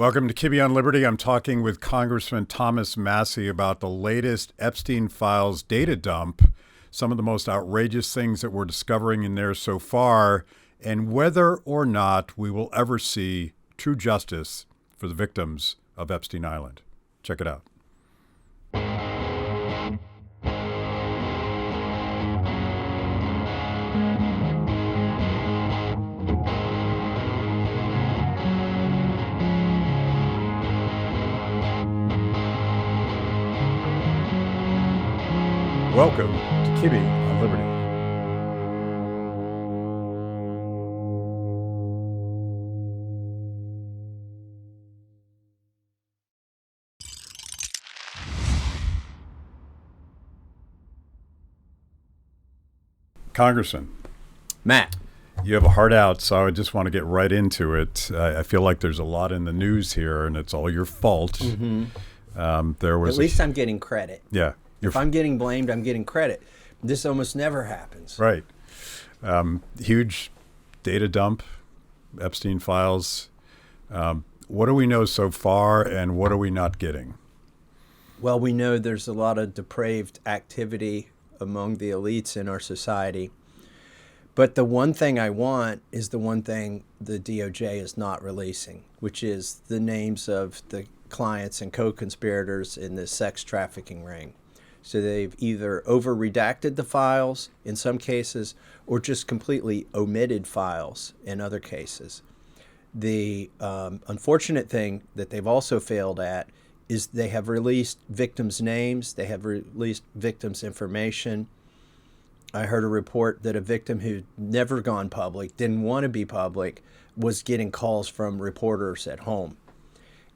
Welcome to Kibbe on Liberty. I'm talking with Congressman Thomas Massie about the latest Epstein files data dump, some of the most outrageous things that we're discovering in there so far, and whether or not we will ever see true justice for the victims of Epstein Island. Check it out. Welcome to Kibbe on Liberty. Congressman. Matt. You have a heart out, so I just want to get right into it. I feel like there's a lot in the news here, and it's all your fault. Mm-hmm. There was At least I'm getting credit. Yeah. If I'm getting blamed, I'm getting credit. This almost never happens. Right. Huge data dump, Epstein files. What do we know so far, and what are we not getting? Well, we know there's a lot of depraved activity among the elites in our society. But the one thing I want is the one thing the DOJ is not releasing, which is the names of the clients and co-conspirators in this sex trafficking ring. So they've either over-redacted the files in some cases or just completely omitted files in other cases. The unfortunate thing that they've also failed at is they have released victims' names, they have released victims' information. I heard a report that a victim who'd never gone public, didn't want to be public, was getting calls from reporters at home.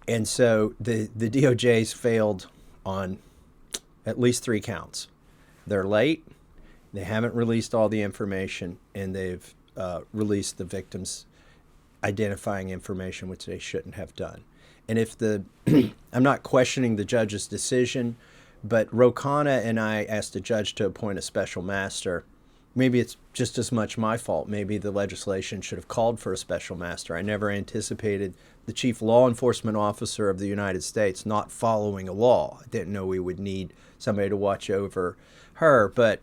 And so the DOJ's failed on at least 3 counts. They're late, they haven't released all the information, and they've released the victims' identifying information, which they shouldn't have done. And if I'm not questioning the judge's decision, but Ro Khanna and I asked the judge to appoint a special master. Maybe it's just as much my fault. Maybe the legislation should have called for a special master. I never anticipated the chief law enforcement officer of the United States not following a law. I didn't know we would need somebody to watch over her. But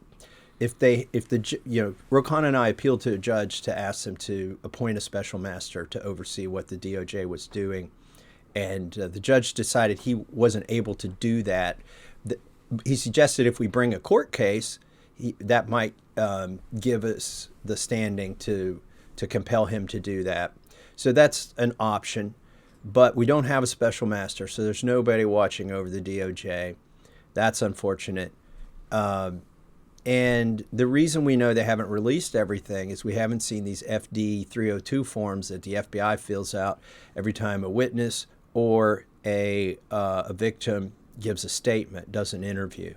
Ro Khanna and I appealed to a judge to ask him to appoint a special master to oversee what the DOJ was doing. And the judge decided he wasn't able to do that. He suggested if we bring a court case, that might give us the standing to compel him to do that. So that's an option, but we don't have a special master, so there's nobody watching over the DOJ. That's unfortunate. And the reason we know they haven't released everything is we haven't seen these FD 302 forms that the FBI fills out every time a witness or a victim gives a statement, does an interview.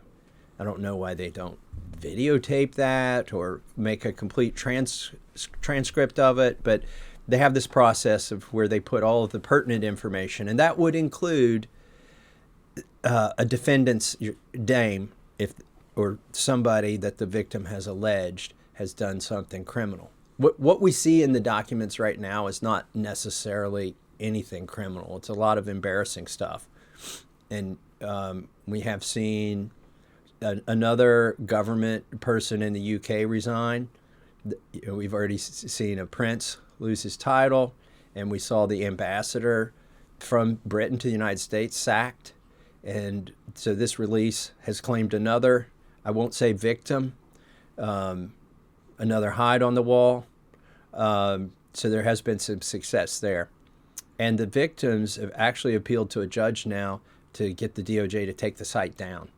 I don't know why they don't videotape that or make a complete transcript of it, but they have this process of where they put all of the pertinent information, and that would include a defendant's name or somebody that the victim has alleged has done something criminal. What we see in the documents right now is not necessarily anything criminal. It's a lot of embarrassing stuff. And we have seen another government person in the UK resign. We've already seen a prince lose his title, and we saw the ambassador from Britain to the United States sacked. And so this release has claimed another, I won't say victim, another hide on the wall. So there has been some success there. And the victims have actually appealed to a judge now to get the DOJ to take the site down.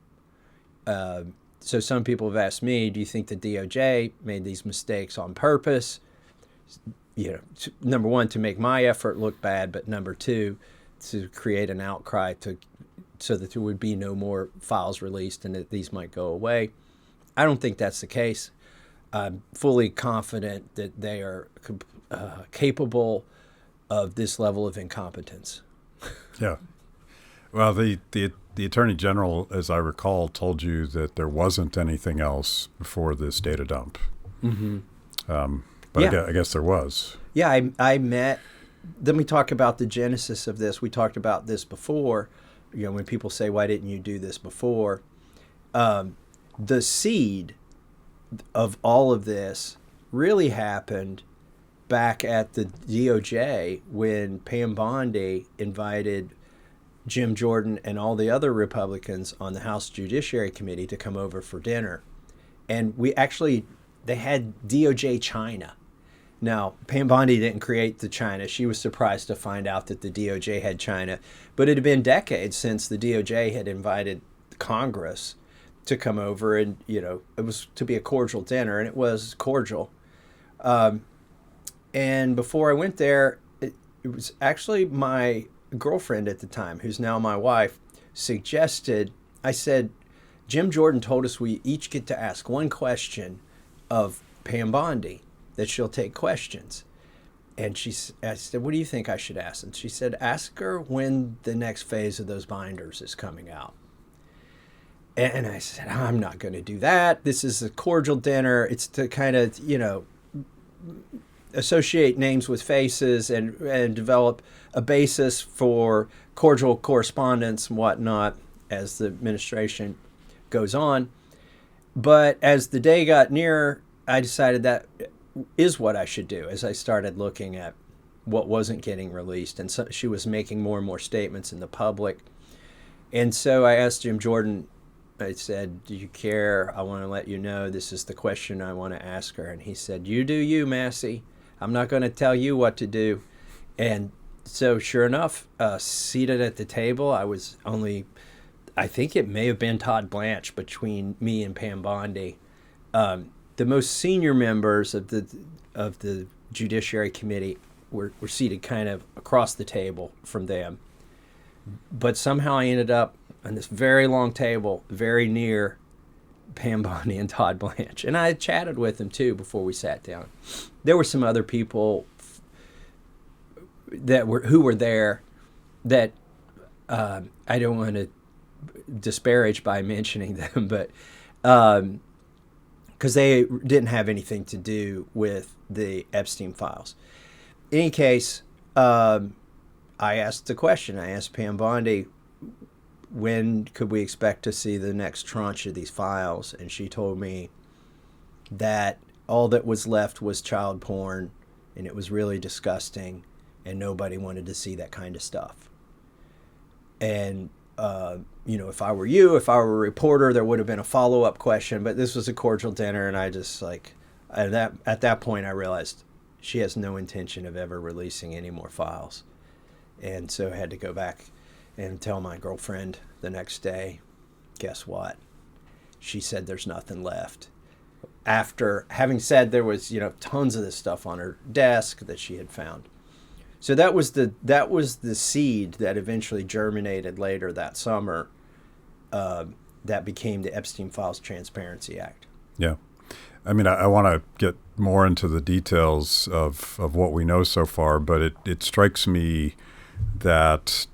So some people have asked me, do you think the DOJ made these mistakes on purpose? Number one, to make my effort look bad, but number two, to create an outcry so that there would be no more files released and that these might go away. I don't think that's the case. I'm fully confident that they are capable of this level of incompetence. Yeah. Well, the Attorney General, as I recall, told you that there wasn't anything else before this data dump. Mm-hmm. But yeah. I guess there was. Yeah, I met let me talk about the genesis of this. We talked about this before. When people say, "Why didn't you do this before?" The seed of all of this really happened back at the DOJ when Pam Bondi invited Jim Jordan and all the other Republicans on the House Judiciary Committee to come over for dinner. And they had DOJ China. Now, Pam Bondi didn't create the China. She was surprised to find out that the DOJ had China. But it had been decades since the DOJ had invited Congress to come over, and it was to be a cordial dinner, and it was cordial. And before I went there, it was actually my girlfriend at the time, who's now my wife, suggested. I said, Jim Jordan told us we each get to ask one question of Pam Bondi, that she'll take questions. And I said, what do you think I should ask? And she said, ask her when the next phase of those binders is coming out. And I said, I'm not going to do that. This is a cordial dinner. It's to kind of, associate names with faces and develop a basis for cordial correspondence and whatnot as the administration goes on. But as the day got nearer, I decided that is what I should do as I started looking at what wasn't getting released. And so she was making more and more statements in the public. And so I asked Jim Jordan, I said, do you care? I want to let you know this is the question I want to ask her. And he said, you do you, Massie. I'm not going to tell you what to do. And so sure enough, seated at the table, I think it may have been Todd Blanche between me and Pam Bondi. The most senior members of the Judiciary Committee were seated kind of across the table from them. But somehow I ended up on this very long table, very near Pam Bondi and Todd Blanche. And I chatted with them too before we sat down. There were some other people who were there that I don't want to disparage by mentioning them, but because they didn't have anything to do with the Epstein files. In any case, I asked the question. I asked Pam Bondi, when could we expect to see the next tranche of these files? And she told me that all that was left was child porn, and it was really disgusting, and nobody wanted to see that kind of stuff. And, if I were if I were a reporter, there would have been a follow-up question, but this was a cordial dinner, and I just at that point I realized she has no intention of ever releasing any more files. And so I had to go back and tell my girlfriend the next day, guess what? She said there's nothing left. After having said there was, tons of this stuff on her desk that she had found. So that was the seed that eventually germinated later that summer that became the Epstein Files Transparency Act. Yeah. I mean, I want to get more into the details of what we know so far, but it strikes me that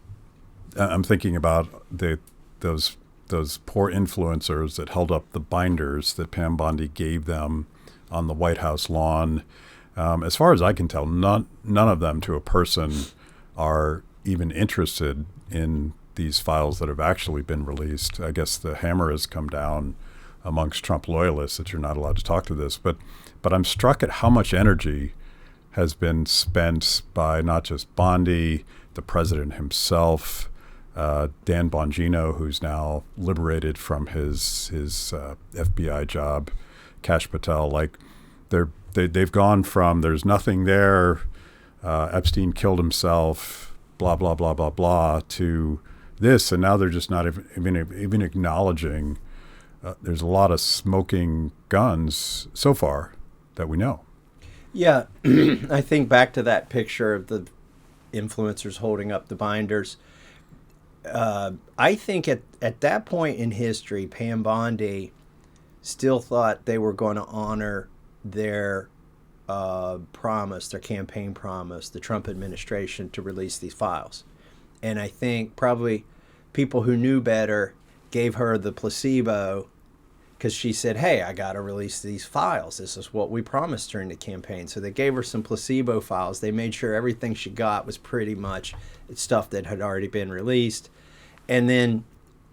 I'm thinking about those poor influencers that held up the binders that Pam Bondi gave them on the White House lawn. As far as I can tell, none of them to a person are even interested in these files that have actually been released. I guess the hammer has come down amongst Trump loyalists that you're not allowed to talk to this. But I'm struck at how much energy has been spent by not just Bondi, the president himself, Dan Bongino, who's now liberated from his FBI job, Kash Patel. They've gone from there's nothing there, Epstein killed himself, blah, blah, blah, blah, blah, to this, and now they're just not even acknowledging there's a lot of smoking guns so far that we know. Yeah, I think back to that picture of the influencers holding up the binders. I think at that point in history, Pam Bondi still thought they were going to honor their promise, their campaign promise, the Trump administration to release these files. And I think probably people who knew better gave her the placebo because she said, hey, I got to release these files. This is what we promised during the campaign. So they gave her some placebo files. They made sure everything she got was pretty much stuff that had already been released. And then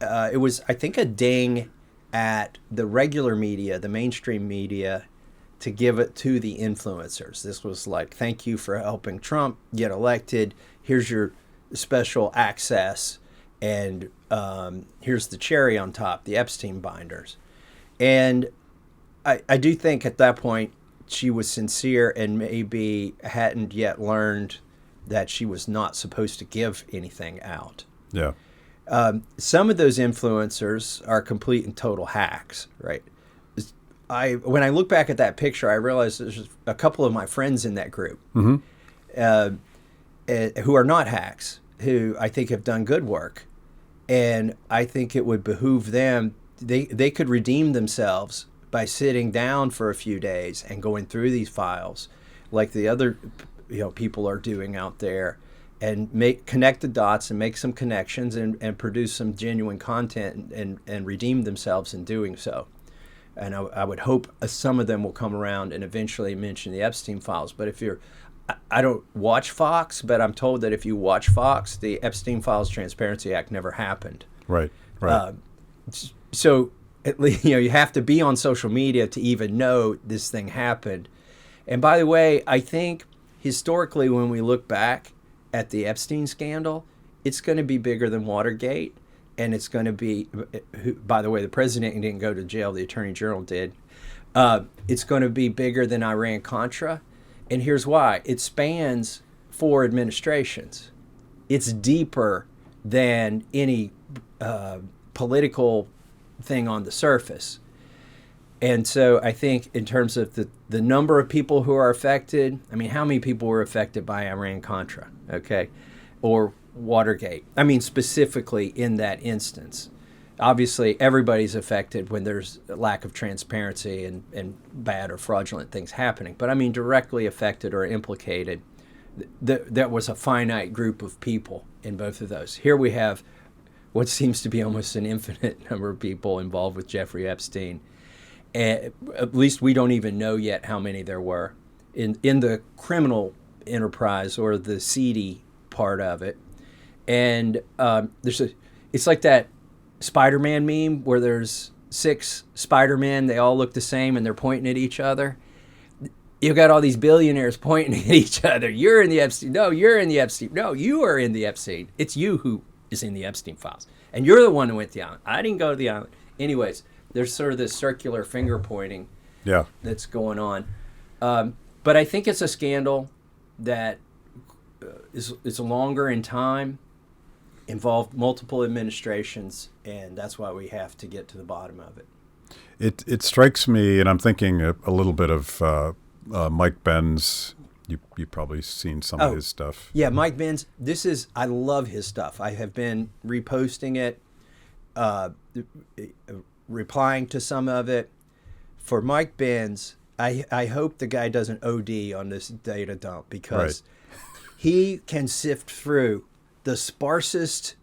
it was, I think, a ding at the regular media, the mainstream media, to give it to the influencers. This was like, thank you for helping Trump get elected. Here's your special access. And here's the cherry on top, the Epstein binders. And I do think at that point she was sincere and maybe hadn't yet learned that she was not supposed to give anything out. Yeah. Some of those influencers are complete and total hacks, right? When I look back at that picture, I realize there's a couple of my friends in that group who are not hacks, who I think have done good work. And I think it would behoove them, they could redeem themselves by sitting down for a few days and going through these files like the other people are doing out there, and connect the dots and make some connections and produce some genuine content and redeem themselves in doing so. And I would hope some of them will come around and eventually mention the Epstein files. But I don't watch Fox, but I'm told that if you watch Fox, the Epstein Files Transparency Act never happened. Right. So at least you have to be on social media to even know this thing happened. And by the way, I think historically when we look back at the Epstein scandal, it's going to be bigger than Watergate, and it's going to be, by the way, the president didn't go to jail, the attorney general did. It's going to be bigger than Iran-Contra, and here's why. It spans 4 administrations. It's deeper than any political thing on the surface. And so I think in terms of the number of people who are affected, I mean, how many people were affected by Iran-Contra, okay, or Watergate? I mean, specifically in that instance. Obviously, everybody's affected when there's a lack of transparency and bad or fraudulent things happening. But I mean, directly affected or implicated, that was a finite group of people in both of those. Here we have what seems to be almost an infinite number of people involved with Jeffrey Epstein. And at least we don't even know yet how many there were in the criminal enterprise or the seedy part of it. And it's like that Spider-Man meme where there's 6 Spider-Men, they all look the same and they're pointing at each other. You've got all these billionaires pointing at each other. You're in the Epstein. No, you're in the Epstein. No, you are in the Epstein. It's you who is in the Epstein files. And you're the one who went to the island. I didn't go to the island. Anyways, there's sort of this circular finger pointing that's going on. But I think it's a scandal that is longer in time, involved multiple administrations, and that's why we have to get to the bottom of it. It strikes me, and I'm thinking a little bit of Mike Benz. You've probably seen some of his stuff. Yeah, Mike Benz. I love his stuff. I have been reposting it, replying to some of it. For Mike Benz, I hope the guy doesn't OD on this data dump, because he can sift through the sparsest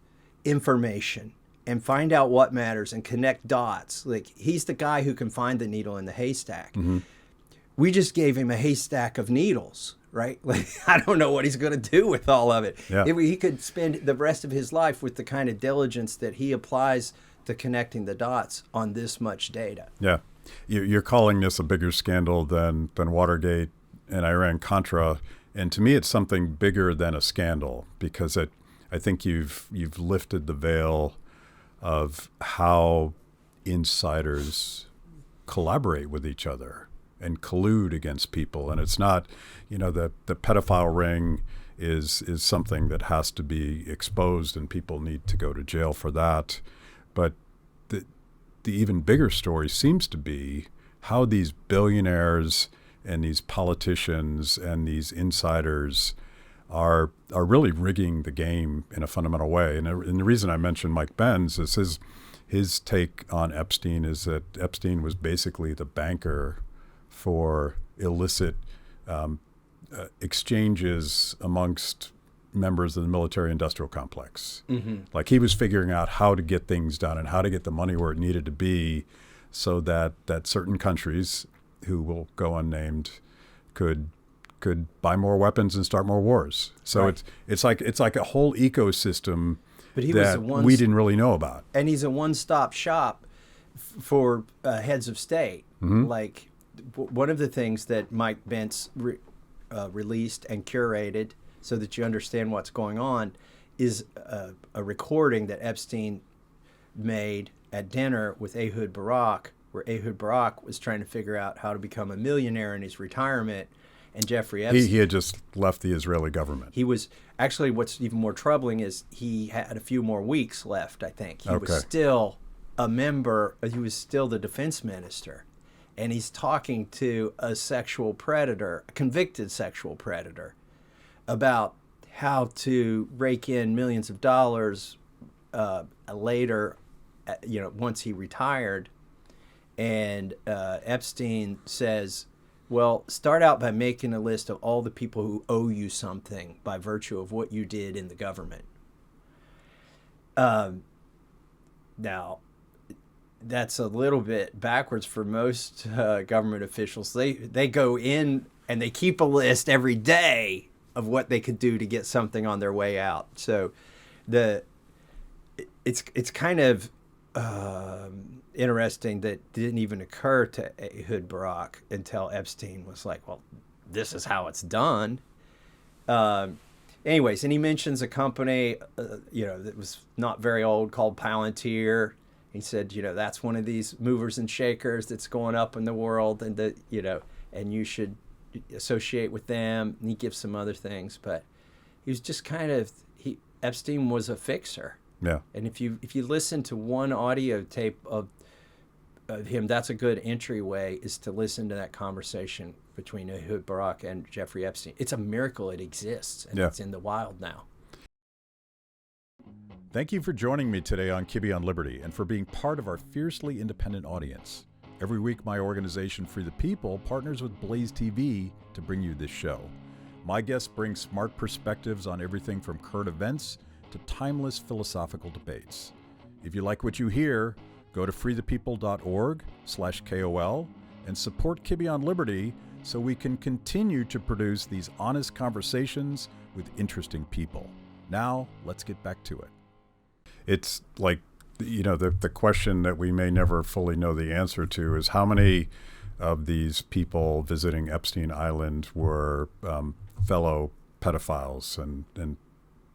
information and find out what matters and connect dots. Like, he's the guy who can find the needle in the haystack. Mm-hmm. We just gave him a haystack of needles, right? Like, I don't know what he's going to do with all of it. Yeah. He could spend the rest of his life with the kind of diligence that he applies to connecting the dots on this much data. Yeah. You're calling this a bigger scandal than Watergate and Iran-Contra. And to me, it's something bigger than a scandal, because I think you've lifted the veil of how insiders collaborate with each other and collude against people. And it's not, the pedophile ring is something that has to be exposed, and people need to go to jail for that. But the even bigger story seems to be how these billionaires and these politicians and these insiders are really rigging the game in a fundamental way. And the reason I mentioned Mike Benz is his take on Epstein is that Epstein was basically the banker for illicit exchanges amongst members of the military-industrial complex. Mm-hmm. Like, he was figuring out how to get things done and how to get the money where it needed to be so that certain countries who will go unnamed could buy more weapons and start more wars. So Right. it's like a whole ecosystem But he was that the one, we didn't really know about. and he's a one-stop shop for heads of state. Like one of the things that Mike Bentz released and curated, so that you understand what's going on, is a recording that Epstein made at dinner with Ehud Barak, where Ehud Barak was trying to figure out how to become a millionaire in his retirement, and Jeffrey Epstein. He had just left the Israeli government. He was actually, what's even more troubling is he had a few more weeks left, I think. He was still a member, he was still the defense minister. And he's talking to a sexual predator, a convicted sexual predator, about how to rake in millions of dollars later, once he retired. And Epstein says, well, start out by making a list of all the people who owe you something by virtue of what you did in the government. Now, that's a little bit backwards for most government officials. They go in and they keep a list every day of what they could do to get something on their way out. So it's kind of interesting that didn't even occur to Ehud Barak until Epstein was like, well, this is how it's done. Anyways, and he mentions a company, that was not very old called Palantir. He said, that's one of these movers and shakers that's going up in the world, and and you should associate with them. And he gives some other things, but he was just Epstein was a fixer. Yeah. And if you listen to one audio tape of him, that's a good entryway, is to listen to that conversation between Ehud Barak and Jeffrey Epstein. It's a miracle it exists, and it's in the wild now. Thank you for joining me today on Kibbe on Liberty and for being part of our fiercely independent audience. Every week, my organization, Free the People, partners with BlazeTV to bring you this show. My guests bring smart perspectives on everything from current events to timeless philosophical debates. If you like what you hear, go to freethepeople.org/KOL and support Kibbe on Liberty so we can continue to produce these honest conversations with interesting people. Now, let's get back to it. It's like, the question that we may never fully know the answer to is how many of these people visiting Epstein Island were fellow pedophiles and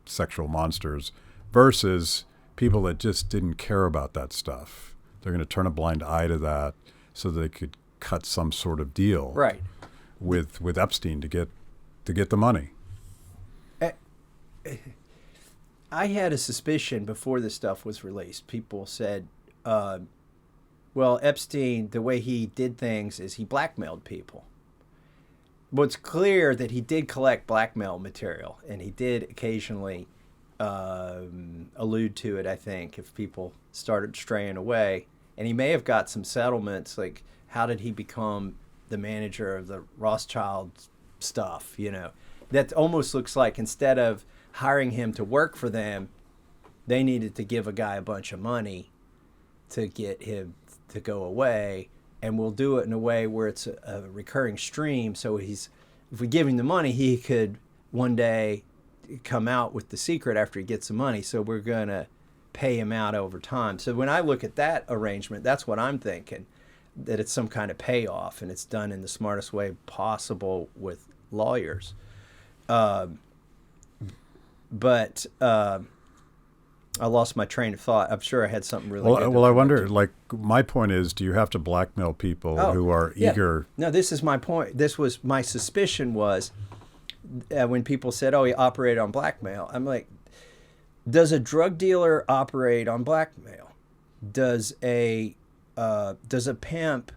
sexual monsters versus people that just didn't care about that stuff. They're going to turn a blind eye to that so they could cut some sort of deal with Epstein to get the money. I had a suspicion before this stuff was released. People said, well, Epstein, the way he did things is he blackmailed people. Well, it's clear that he did collect blackmail material, and he did occasionally allude to it, I think, if people started straying away. And he may have got some settlements, like how did he become the manager of the Rothschild stuff, That almost looks like instead of hiring him to work for them, they needed to give a guy a bunch of money to get him to go away, and we'll do it in a way where it's a recurring stream. So if we give him the money, he could one day come out with the secret after he gets the money. So we're going to pay him out over time. So when I look at that arrangement, that's what I'm thinking, that it's some kind of payoff, and it's done in the smartest way possible with lawyers. But I lost my train of thought. I'm sure I had something really good. Well, I wonder, my point is, do you have to blackmail people who are eager? No, this is my point. This was my suspicion was when people said, oh, he operated on blackmail. I'm like, does a drug dealer operate on blackmail? Does a pimp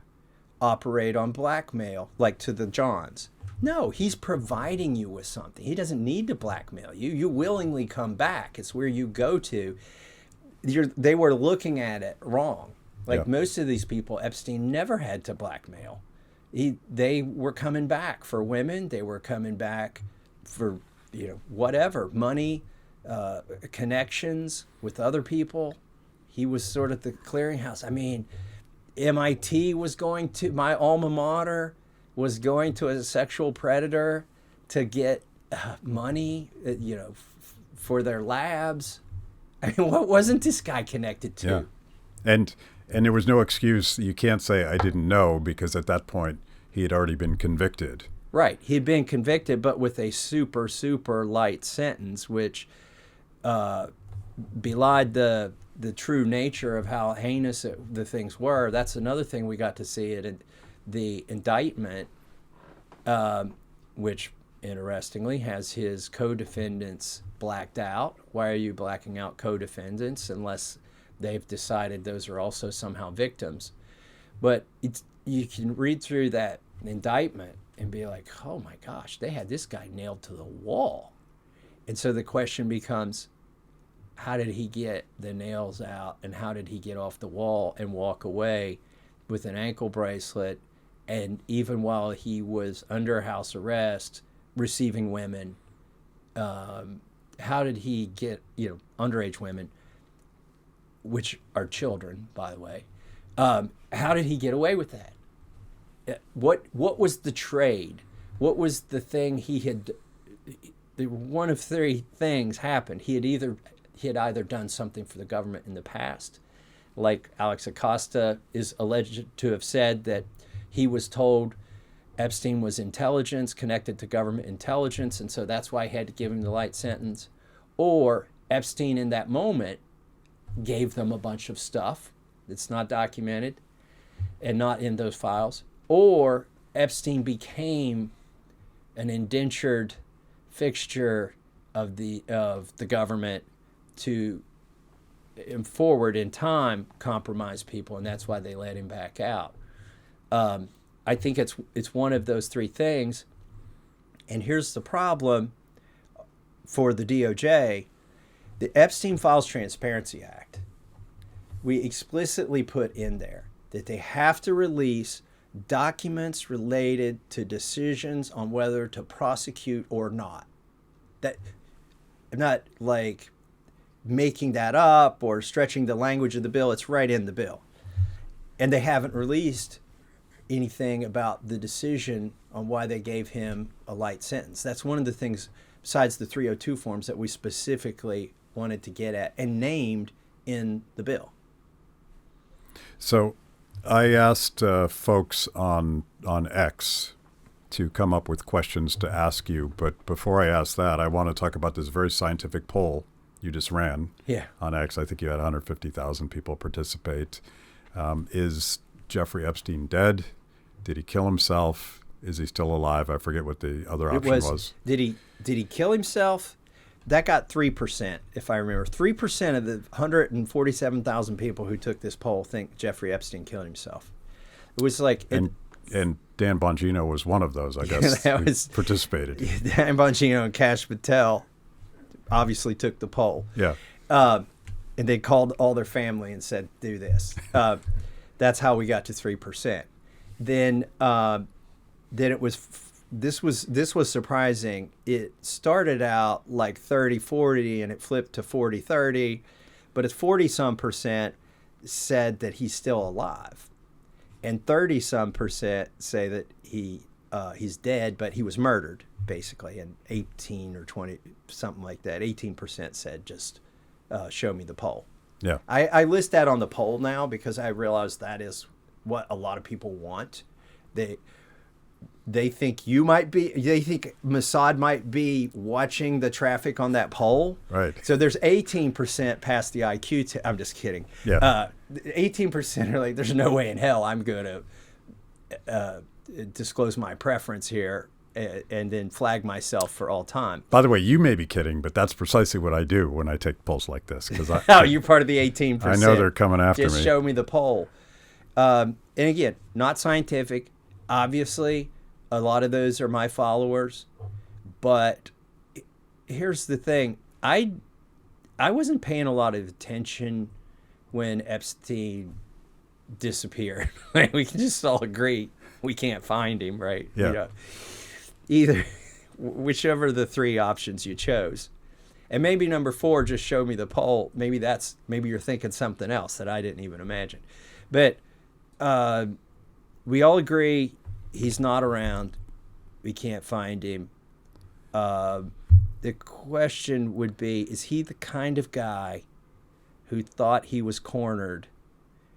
operate on blackmail, like to the Johns? No, he's providing you with something. He doesn't need to blackmail you. You willingly come back. It's where you go to. They were looking at it wrong. Most of these people, Epstein never had to blackmail. They were coming back for women. They were coming back for whatever, money, connections with other people. He was sort of the clearinghouse. I mean, MIT was going to, my alma mater was going to a sexual predator to get money, for their labs. I mean, what wasn't this guy connected to? Yeah. And there was no excuse. You can't say I didn't know, because at that point he had already been convicted. Right. He'd been convicted, but with a super, super light sentence, which belied the true nature of how heinous the things were. That's another thing we got to see in the indictment, which interestingly has his co-defendants blacked out. Why are you blacking out co-defendants unless they've decided those are also somehow victims? But you can read through that indictment and be like, oh my gosh, they had this guy nailed to the wall. And so the question becomes, how did he get the nails out, and how did he get off the wall and walk away with an ankle bracelet, and even while he was under house arrest receiving women? How did he get, underage women, which are children, by the way? How did he get away with that? What was the trade? What was the thing he had? One of three things happened. He had either done something for the government in the past, like Alex Acosta is alleged to have said that he was told Epstein was intelligence, connected to government intelligence, and so that's why he had to give him the light sentence. Or Epstein in that moment gave them a bunch of stuff that's not documented and not in those files. Or Epstein became an indentured fixture of the government to forward in time compromise people, and that's why they let him back out. I think it's one of those three things. And here's the problem for the DOJ. The Epstein Files Transparency Act, we explicitly put in there that they have to release documents related to decisions on whether to prosecute or not. That, I'm not like making that up or stretching the language of the bill. It's right in the bill. And they haven't released anything about the decision on why they gave him a light sentence. That's one of the things, besides the 302 forms, that we specifically wanted to get at and named in the bill. So I asked folks on X to come up with questions to ask you. But before I ask that, I want to talk about this very scientific poll you just ran on X. I think you had 150,000 people participate. Is Jeffrey Epstein dead? Did he kill himself? Is he still alive? I forget what the other option was. Did he kill himself? That got 3%, if I remember. 3% of the 147,000 people who took this poll think Jeffrey Epstein killed himself. It was like... And Dan Bongino was one of those, I guess, who participated. Dan Bongino and Kash Patel obviously took the poll. Yeah. And they called all their family and said, do this. That's how we got to 3%. Then it was... This was surprising. It started out like 30-40 and it flipped to 40-30, but it's 40-some% said that he's still alive, and 30-some% say that he's dead, but he was murdered basically, and 18 or 20 something like that. 18% said just show me the poll. Yeah, I list that on the poll now because I realize that is what a lot of people want. They think they think Mossad might be watching the traffic on that poll. Right. So there's 18% past the IQ. I'm just kidding. Yeah. 18% are like, there's no way in hell I'm going to disclose my preference here and then flag myself for all time. By the way, you may be kidding, but that's precisely what I do when I take polls like this. You're part of the 18%. I know they're coming after me. Just show me the poll. And again, not scientific, obviously. A lot of those are my followers, but here's the thing. I wasn't paying a lot of attention when Epstein disappeared. We can just all agree we can't find him, right? Yeah. Either, whichever of the three options you chose. And maybe number 4, just show me the poll. Maybe you're thinking something else that I didn't even imagine. But We all agree he's not around. We can't find him. The question would be, is he the kind of guy who thought he was cornered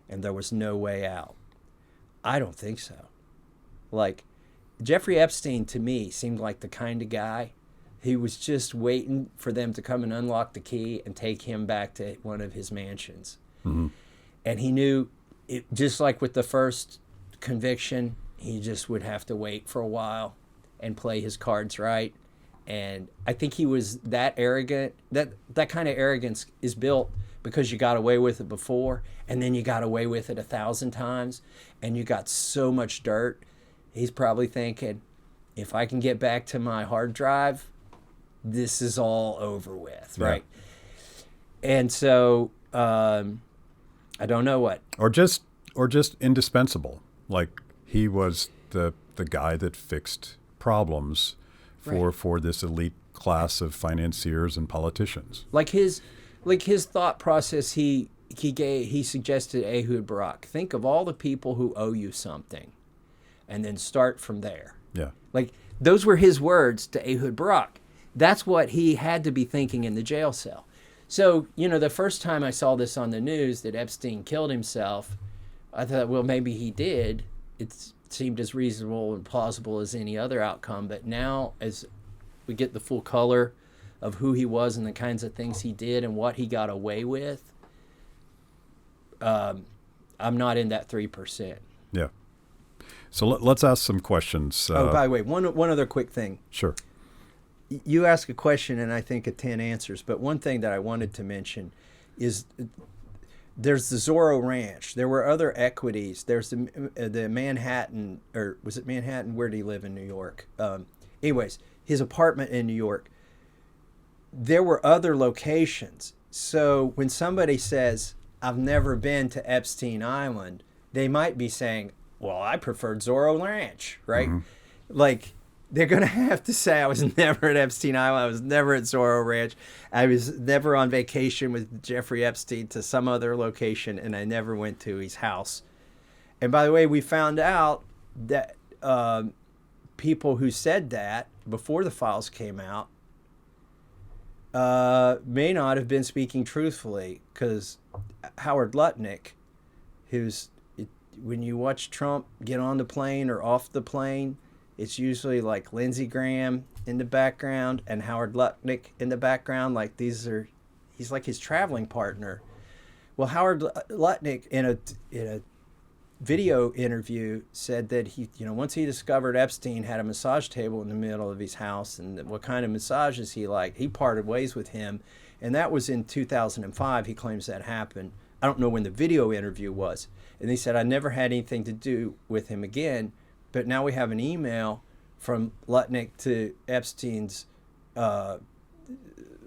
and there was no way out? I don't think so. Like, Jeffrey Epstein, to me, seemed like the kind of guy he was just waiting for them to come and unlock the key and take him back to one of his mansions. Mm-hmm. And he knew, it, just like with the first conviction, he just would have to wait for a while and play his cards right. And I think he was that arrogant. That kind of arrogance is built because you got away with it before, and then you got away with it 1,000 times, and you got so much dirt. He's probably thinking, if I can get back to my hard drive, this is all over with, right? And so I don't know what. Or just indispensable. Like, he was the guy that fixed problems for this elite class of financiers and politicians. Like his thought process, he suggested Ehud Barak. Think of all the people who owe you something, and then start from there. Yeah. Like, those were his words to Ehud Barak. That's what he had to be thinking in the jail cell. So, the first time I saw this on the news that Epstein killed himself, I thought, well, maybe he did. It seemed as reasonable and plausible as any other outcome. But now, as we get the full color of who he was and the kinds of things he did and what he got away with, I'm not in that 3%. Yeah. So let's ask some questions. By the way, one other quick thing. Sure. You ask a question and I think of 10 answers, but one thing that I wanted to mention is there's the Zorro Ranch. There were other equities. There's the Manhattan, or was it Manhattan? Where did he live in New York? Anyways, his apartment in New York. There were other locations. So when somebody says, I've never been to Epstein Island, they might be saying, well, I preferred Zorro Ranch, right? Mm-hmm. Like, they're going to have to say, I was never at Epstein Island. I was never at Zorro Ranch. I was never on vacation with Jeffrey Epstein to some other location, and I never went to his house. And by the way, we found out that people who said that before the files came out may not have been speaking truthfully, because Howard Lutnick, when you watch Trump get on the plane or off the plane, it's usually like Lindsey Graham in the background and Howard Lutnick in the background. Like, he's like his traveling partner. Well, Howard Lutnick in a video interview said that he, once he discovered Epstein had a massage table in the middle of his house and what kind of massages he liked, he parted ways with him. And that was in 2005. He claims that happened. I don't know when the video interview was. And he said, I never had anything to do with him again. But now we have an email from Lutnick to Epstein's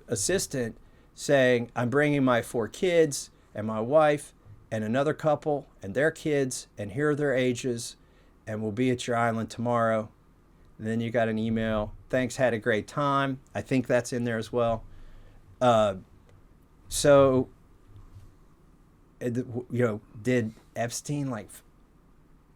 assistant saying, I'm bringing my 4 kids and my wife and another couple and their kids, and here are their ages, and we'll be at your island tomorrow. And then you got an email, thanks, had a great time. I think that's in there as well. So, did Epstein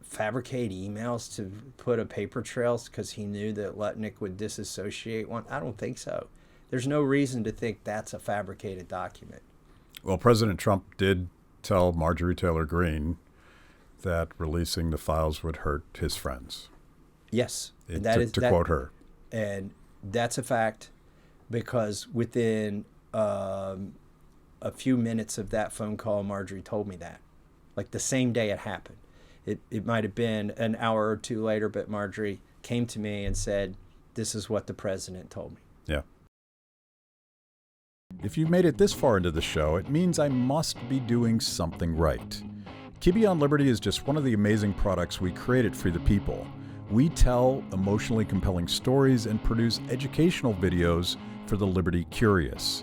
fabricate emails to put a paper trail because he knew that Lutnick would disassociate one? I don't think so. There's no reason to think that's a fabricated document. Well, President Trump did tell Marjorie Taylor Greene that releasing the files would hurt his friends. Yes. To quote her. And that's a fact, because within a few minutes of that phone call, Marjorie told me that. Like, the same day it happened. It might have been an hour or two later, but Marjorie came to me and said, this is what the president told me. Yeah. If you've made it this far into the show, it means I must be doing something right. Kibbe on Liberty is just one of the amazing products we created for the people. We tell emotionally compelling stories and produce educational videos for the liberty curious.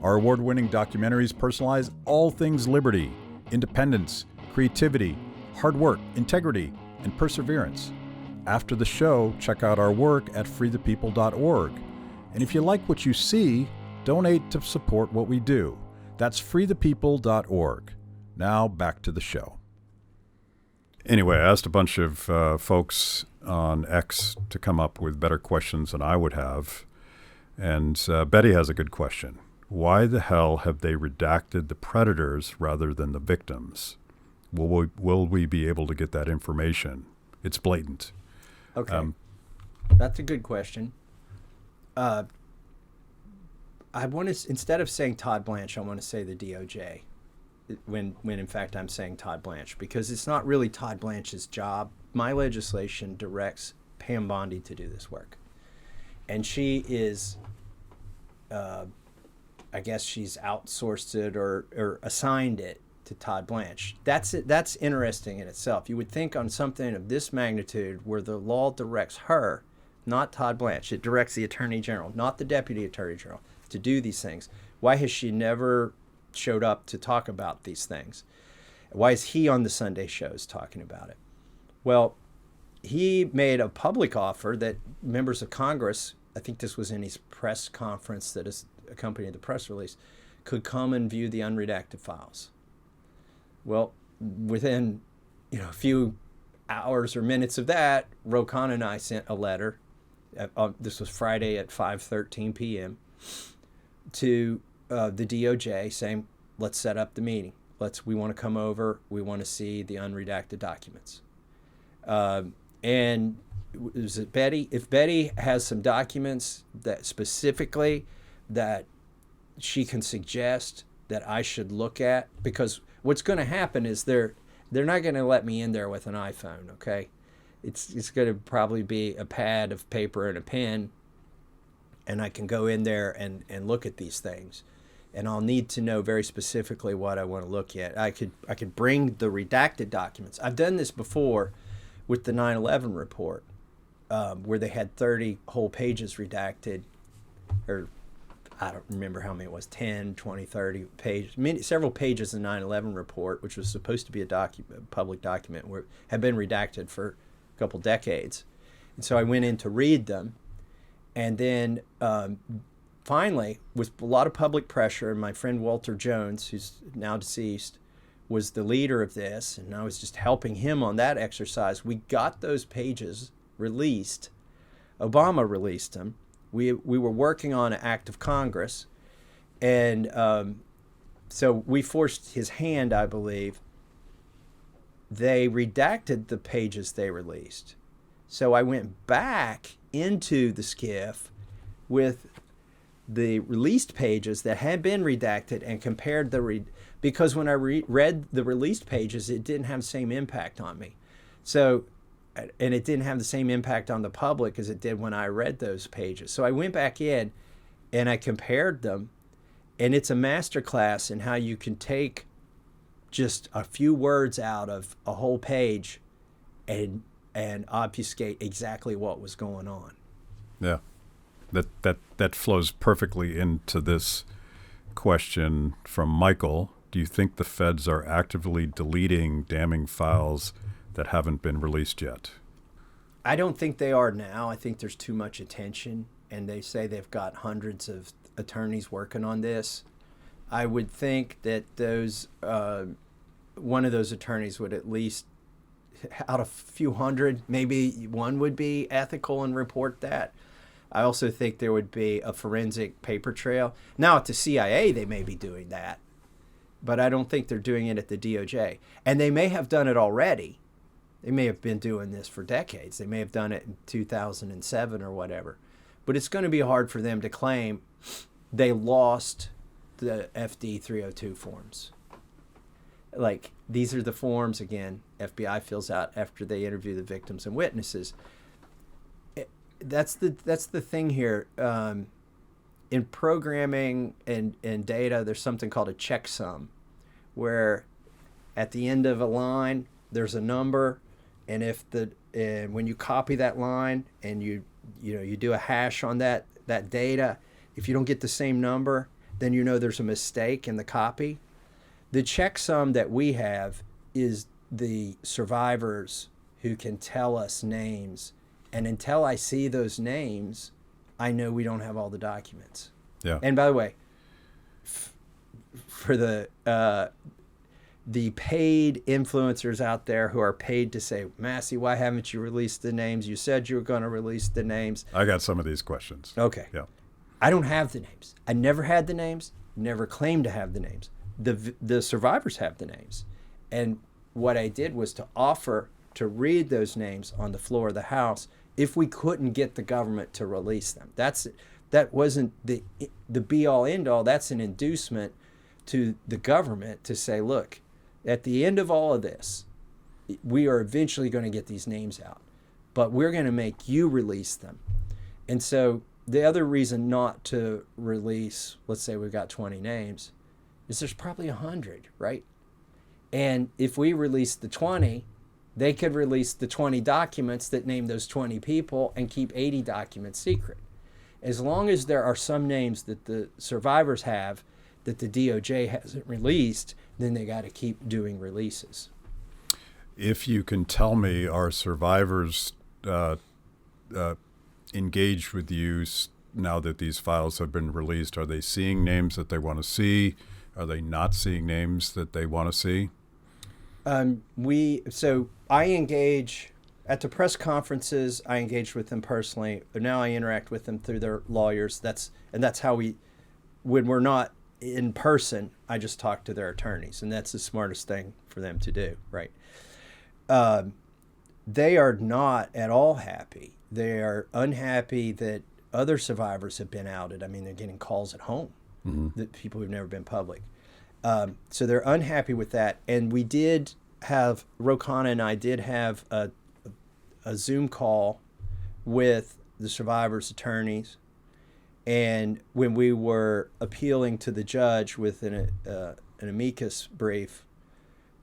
Our award-winning documentaries personalize all things liberty, independence, creativity, hard work, integrity, and perseverance. After the show, check out our work at freethepeople.org. And if you like what you see, donate to support what we do. That's freethepeople.org. Now back to the show. Anyway, I asked a bunch of folks on X to come up with better questions than I would have. And Betty has a good question. Why the hell have they redacted the predators rather than the victims? Will we be able to get that information? It's blatant. Okay. That's a good question. I want to, instead of saying Todd Blanche, I want to say the DOJ. When in fact I'm saying Todd Blanche, because it's not really Todd Blanche's job. My legislation directs Pam Bondi to do this work. And she is, I guess she's outsourced it or assigned it to Todd Blanche. That's it. That's interesting in itself. You would think on something of this magnitude where the law directs her, not Todd Blanche, it directs the Attorney General, not the Deputy Attorney General, to do these things. Why has she never showed up to talk about these things? Why is he on the Sunday shows talking about it? Well, he made a public offer that members of Congress, I think this was in his press conference that is accompanied the press release, could come and view the unredacted files. Well, within a few hours or minutes of that, Rokan and I sent a letter. This was Friday at 5:13 p.m. to the DOJ saying, let's set up the meeting. We want to come over. We want to see the unredacted documents. And was it Betty? If Betty has some documents that specifically that she can suggest that I should look at, because what's going to happen is they're not going to let me in there with an iPhone, okay? It's going to probably be a pad of paper and a pen, and I can go in there and look at these things. And I'll need to know very specifically what I want to look at. I could bring the redacted documents. I've done this before with the 9/11 report, where they had 30 whole pages redacted, or I don't remember how many it was, 10, 20, 30 pages, several pages of the 9/11 report, which was supposed to be a public document, had been redacted for a couple decades. And so I went in to read them, and then finally, with a lot of public pressure, and my friend Walter Jones, who's now deceased, was the leader of this, and I was just helping him on that exercise. We got those pages released. Obama released them. We were working on an act of Congress, and so we forced his hand, I believe. They redacted the pages they released. So I went back into the SCIF with the released pages that had been redacted and compared because when I read the released pages, it didn't have the same impact on me. So, and it didn't have the same impact on the public as it did when I read those pages. So I went back in and I compared them, and it's a masterclass in how you can take just a few words out of a whole page and obfuscate exactly what was going on. Yeah. That flows perfectly into this question from Michael. Do you think the feds are actively deleting damning files that haven't been released yet? I don't think they are now. I think there's too much attention, and they say they've got hundreds of attorneys working on this. I would think that one of those attorneys would at least, out of a few hundred, maybe one would be ethical and report that. I also think there would be a forensic paper trail. Now, at the CIA, they may be doing that, but I don't think they're doing it at the DOJ. And they may have done it already. They may have been doing this for decades. They may have done it in 2007 or whatever. But it's going to be hard for them to claim they lost the FD 302 forms. Like, these are the forms, again, FBI fills out after they interview the victims and witnesses. That's the thing here. In programming and data, there's something called a checksum, where at the end of a line there's a number, and when you copy that line and you do a hash on that data, if you don't get the same number, then there's a mistake in the copy. The checksum that we have is the survivors who can tell us names. And until I see those names, I know we don't have all the documents. Yeah. And by the way, for the paid influencers out there who are paid to say, Massie, why haven't you released the names? You said you were going to release the names. I got some of these questions. Okay. Yeah. I don't have the names. I never had the names, never claimed to have the names. The survivors have the names. And what I did was to offer to read those names on the floor of the House if we couldn't get the government to release them. That wasn't the be-all, end-all. That's an inducement to the government to say, look, at the end of all of this, we are eventually going to get these names out, but we're going to make you release them. And so the other reason not to release, let's say we've got 20 names, is there's probably 100, right? And if we release the 20, they could release the 20 documents that name those 20 people and keep 80 documents secret. As long as there are some names that the survivors have that the DOJ hasn't released, then they got to keep doing releases. If you can tell me, are survivors engaged with you now that these files have been released? Are they seeing names that they want to see? Are they not seeing names that they want to see? So I engage at the press conferences. I engage with them personally. But now I interact with them through their lawyers. That's how when we're not in person, I just talk to their attorneys, and that's the smartest thing for them to do, right? They are not at all happy. They are unhappy that other survivors have been outed. I mean, they're getting calls at home, that people who've never been public. So they're unhappy with that. And we did have, Ro Khanna and I did have a Zoom call with the survivors' attorneys. And when we were appealing to the judge with an amicus brief,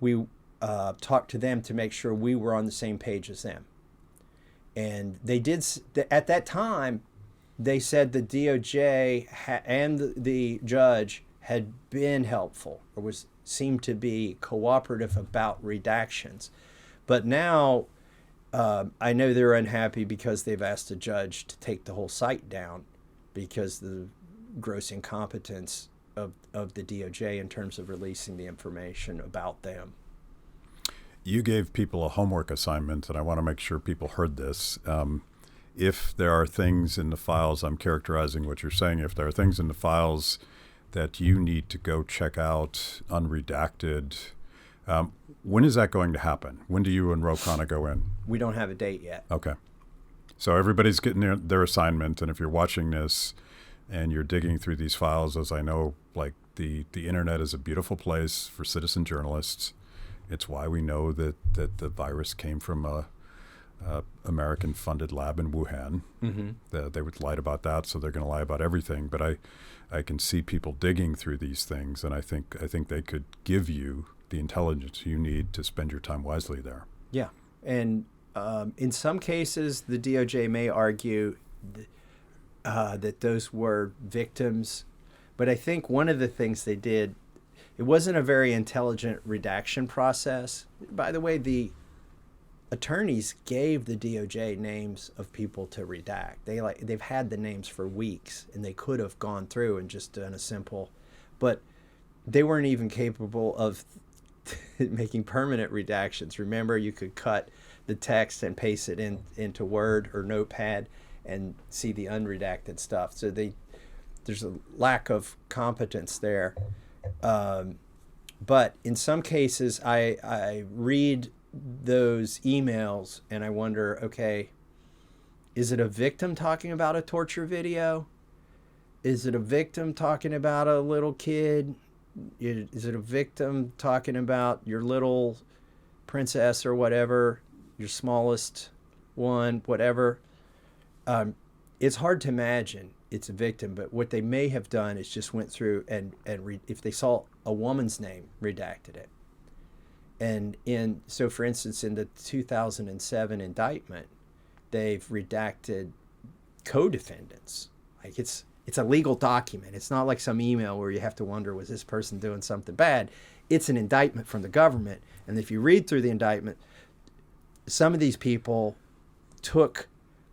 we talked to them to make sure we were on the same page as them. And they did, at that time, they said the DOJ and the judge had been helpful or seemed to be cooperative about redactions. But now I know they're unhappy because they've asked the judge to take the whole site down because the gross incompetence of the DOJ in terms of releasing the information about them. You gave people a homework assignment, and I want to make sure people heard this. If there are things in the files, I'm characterizing what you're saying, if there are things in the files that you need to go check out unredacted, when is that going to happen? When do you and Ro Khanna go in? We don't have a date yet. Okay. So everybody's getting their assignment, and if you're watching this and you're digging through these files, as I know, like the internet is a beautiful place for citizen journalists. It's why we know that the virus came from a American-funded lab in Wuhan. They would lie about that, so they're going to lie about everything. But I can see people digging through these things, and I think they could give you the intelligence you need to spend your time wisely there. Yeah, and in some cases, the DOJ may argue that those were victims, but I think one of the things they did, it wasn't a very intelligent redaction process. By the way, the attorneys gave the DOJ names of people to redact. They've had the names for weeks, and they could have gone through and just done a simple, but they weren't even capable of making permanent redactions. Remember, you could cut the text and paste it into Word or Notepad and see the unredacted stuff. So there's a lack of competence there. But in some cases, I read those emails and I wonder, okay, is it a victim talking about a torture video? Is it a victim talking about a little kid? Is it a victim talking about your little princess or whatever, your smallest one, whatever? It's hard to imagine it's a victim, but what they may have done is just went through and if they saw a woman's name, redacted it. And so, for instance, in the 2007 indictment, they've redacted co-defendants. Like it's a legal document. It's not like some email where you have to wonder, was this person doing something bad? It's an indictment from the government. And if you read through the indictment, some of these people took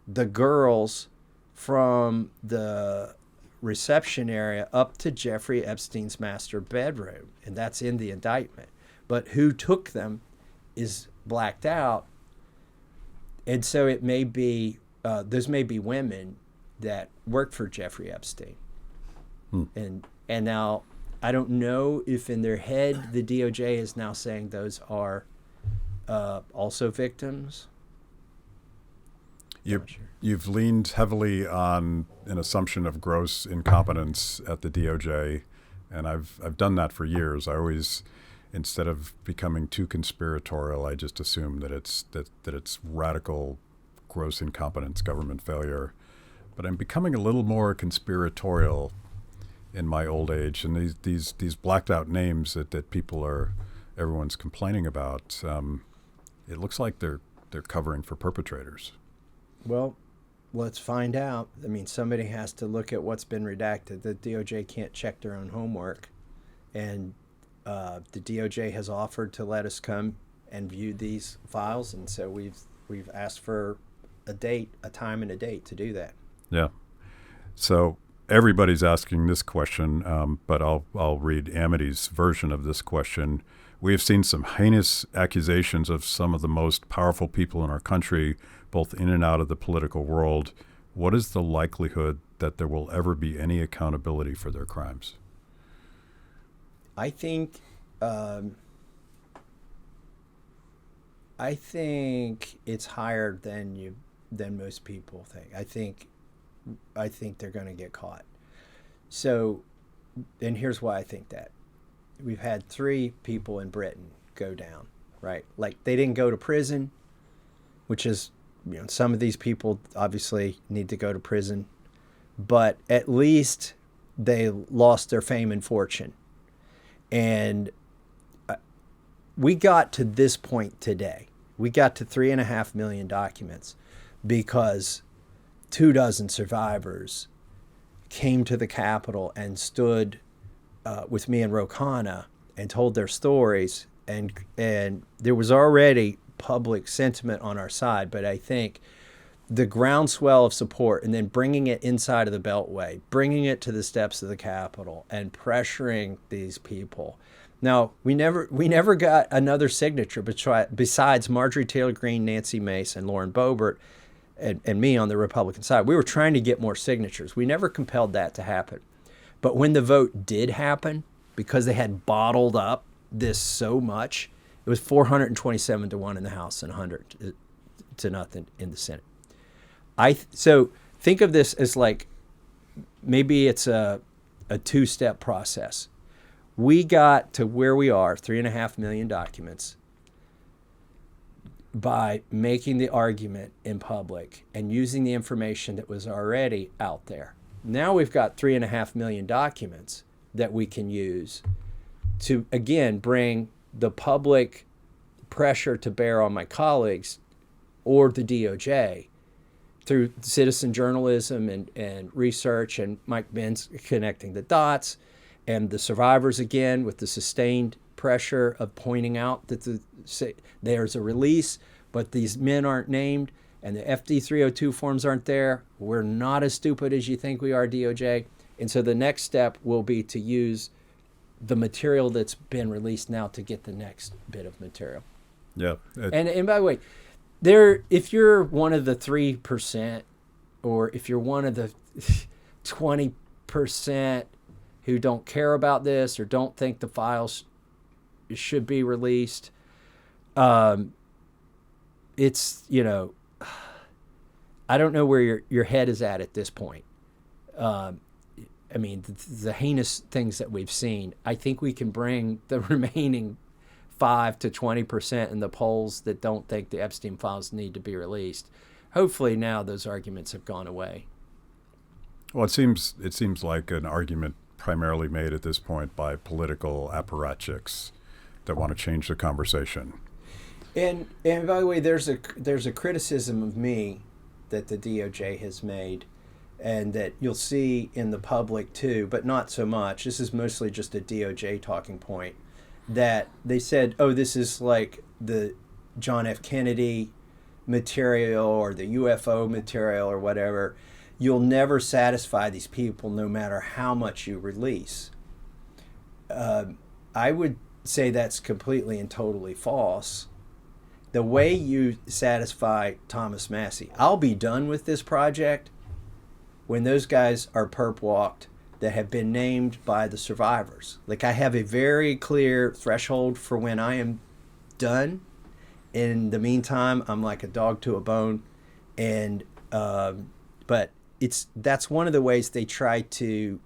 the girls from the reception area up to Jeffrey Epstein's master bedroom. And that's in the indictment. but who took them is blacked out. And so it may be, those may be women that worked for Jeffrey Epstein. And now, I don't know if in their head the DOJ is now saying those are also victims. You've leaned heavily on an assumption of gross incompetence at the DOJ, and I've done that for years. I always, instead of becoming too conspiratorial, I just assume that it's radical, gross incompetence, government failure. But I'm becoming a little more conspiratorial in my old age, and these blacked out names that everyone's complaining about. It looks like they're covering for perpetrators. Well, let's find out. I mean, somebody has to look at what's been redacted. The DOJ can't check their own homework, and the DOJ has offered to let us come and view these files, and so we've asked for a time and a date to do that. Yeah. So everybody's asking this question, but I'll read Amity's version of this question. We have seen some heinous accusations of some of the most powerful people in our country, both in and out of the political world. What is the likelihood that there will ever be any accountability for their crimes? I think it's higher than most people think. I think they're going to get caught. So, and here's why I think that. We've had 3 people in Britain go down, right? Like, they didn't go to prison, which is, some of these people obviously need to go to prison, but at least they lost their fame and fortune. And we got to this point today. We got to 3.5 million documents because 24 survivors came to the Capitol and stood with me and Ro Khanna and told their stories, and there was already public sentiment on our side, but I think the groundswell of support and then bringing it inside of the Beltway, bringing it to the steps of the Capitol and pressuring these people. Now, we never got another signature besides Marjorie Taylor Greene, Nancy Mace, and Lauren Boebert, and me on the Republican side. We were trying to get more signatures. We never compelled that to happen. But when the vote did happen, because they had bottled up this so much, it was 427-1 in the House and 100 to nothing in the Senate. So think of this as like, maybe it's a 2-step process. We got to where we are, 3.5 million documents, by making the argument in public and using the information that was already out there. Now we've got 3.5 million documents that we can use to, again, bring the public pressure to bear on my colleagues or the DOJ through citizen journalism and research, and Mike Benz connecting the dots, and the survivors, again, with the sustained pressure of pointing out that there's a release, but these men aren't named, and the FD 302 forms aren't there. We're not as stupid as you think we are, DOJ. And so the next step will be to use the material that's been released now to get the next bit of material. Yeah. And by the way, if you're one of the 3%, or if you're one of the 20% who don't care about this or don't think the files should be released, it's, I don't know where your head is at this point. I mean, the heinous things that we've seen, I think we can bring the remaining 5 to 20% in the polls that don't think the Epstein files need to be released. Hopefully now those arguments have gone away. Well, it seems like an argument primarily made at this point by political apparatchiks that want to change the conversation. And by the way, there's a criticism of me that the DOJ has made, and that you'll see in the public too, but not so much. This is mostly just a DOJ talking point, that they said, oh, this is like the John F. Kennedy material or the UFO material or whatever. You'll never satisfy these people no matter how much you release. I would say that's completely and totally false. The way you satisfy Thomas Massie, I'll be done with this project when those guys are perp walked that have been named by the survivors. Like, I have a very clear threshold for when I am done. In the meantime, I'm like a dog to a bone. And but that's one of the ways they try to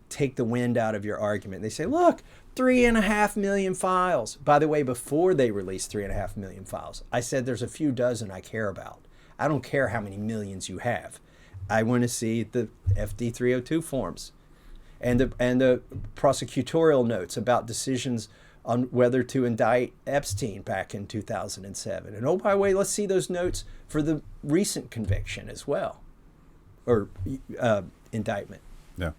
take the wind out of your argument. They say, look, 3.5 million files. By the way, before they released 3.5 million files, I said there's a few dozen I care about. I don't care how many millions you have. I want to see the FD 302 forms and the prosecutorial notes about decisions on whether to indict Epstein back in 2007. And oh, by the way, let's see those notes for the recent conviction as well, or indictment. Yeah.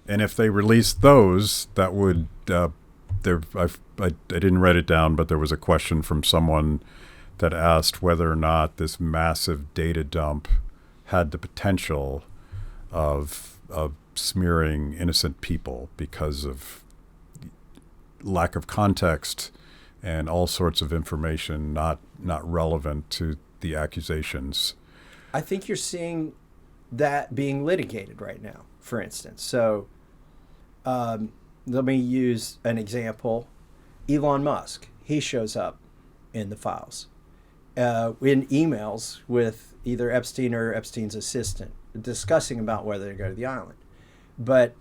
And if they released those, that would, I didn't write it down, but there was a question from someone that asked whether or not this massive data dump had the potential of smearing innocent people because of lack of context and all sorts of information not relevant to the accusations. I think you're seeing that being litigated right now, for instance. So let me use an example. Elon Musk, he shows up in the files in emails with either Epstein or Epstein's assistant discussing about whether to go to the island. But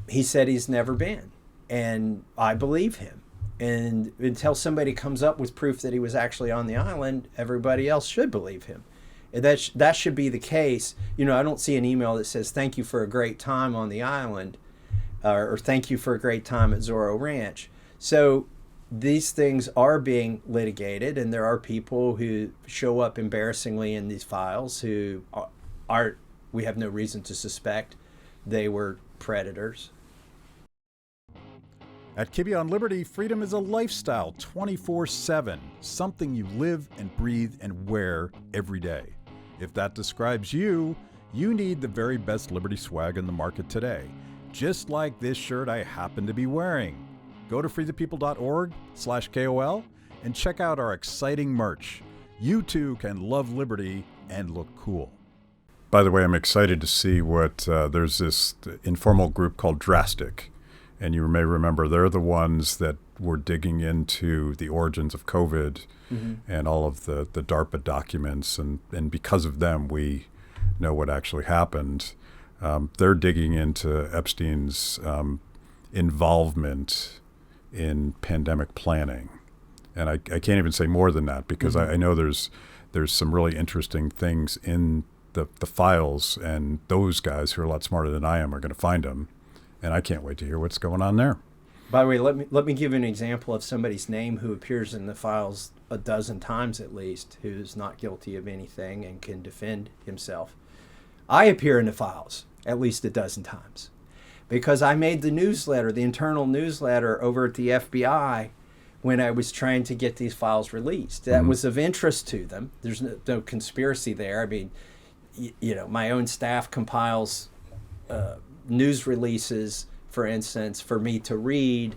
he said he's never been. And I believe him. And until somebody comes up with proof that he was actually on the island, everybody else should believe him. And that should be the case. You know, I don't see an email that says, thank you for a great time on the island, or thank you for a great time at Zorro Ranch. So these things are being litigated, and there are people who show up embarrassingly in these files who we have no reason to suspect they were predators. At Kibbe on Liberty, freedom is a lifestyle 24/7, something you live and breathe and wear every day. If that describes you, you need the very best Liberty swag in the market today, just like this shirt I happen to be wearing. Go to freethepeople.org/KOL and check out our exciting merch. You too can love Liberty and look cool. By the way, I'm excited to see what there's this informal group called Redacting. And you may remember they're the ones that were digging into the origins of COVID and all of the DARPA documents. And because of them, we know what actually happened. They're digging into Epstein's involvement in pandemic planning. And I can't even say more than that because I know there's some really interesting things in the files, and those guys who are a lot smarter than I am are going to find them. And I can't wait to hear what's going on there. By the way, let me give you an example of somebody's name who appears in the files a dozen times at least, who's not guilty of anything and can defend himself. I appear in the files at least a dozen times because I made the newsletter, the internal newsletter over at the FBI when I was trying to get these files released. That was of interest to them. There's no conspiracy there. I mean, you know, my own staff compiles news releases, for instance, for me to read